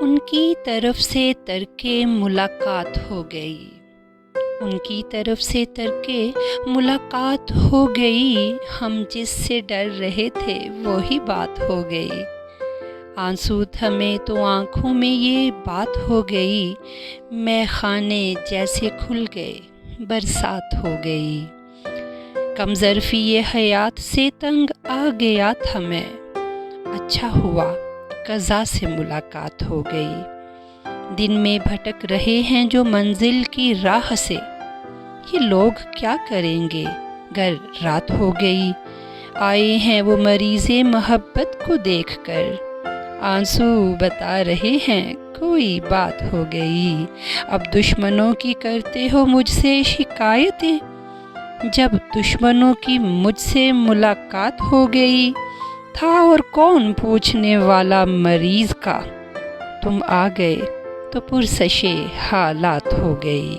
ان کی طرف سے ترک ملاقات ہو گئی، ان کی طرف سے ترک ملاقات ہو گئی، ہم جس سے ڈر رہے تھے وہی بات ہو گئی، آنسو تھمے تو آنکھوں میں یہ بات ہو گئی، مے خانے جیسے کھل گئے برسات ہو گئی، کم ظرفی یہ حیات سے تنگ آ گیا تھا میں، اچھا ہوا قضا سے ملاقات ہو گئی، دن میں بھٹک رہے ہیں جو منزل کی راہ سے، یہ لوگ کیا کریں گے گر رات ہو گئی، آئے ہیں وہ مریض محبت کو دیکھ کر، آنسو بتا رہے ہیں کوئی بات ہو گئی، اب دشمنوں کی کرتے ہو مجھ سے شکایتیں، جب دشمنوں کی مجھ سے ملاقات ہو گئی، تھا اور کون پوچھنے والا مریض کا، تم آ گئے تو پرسشِ حالات ہو گئی۔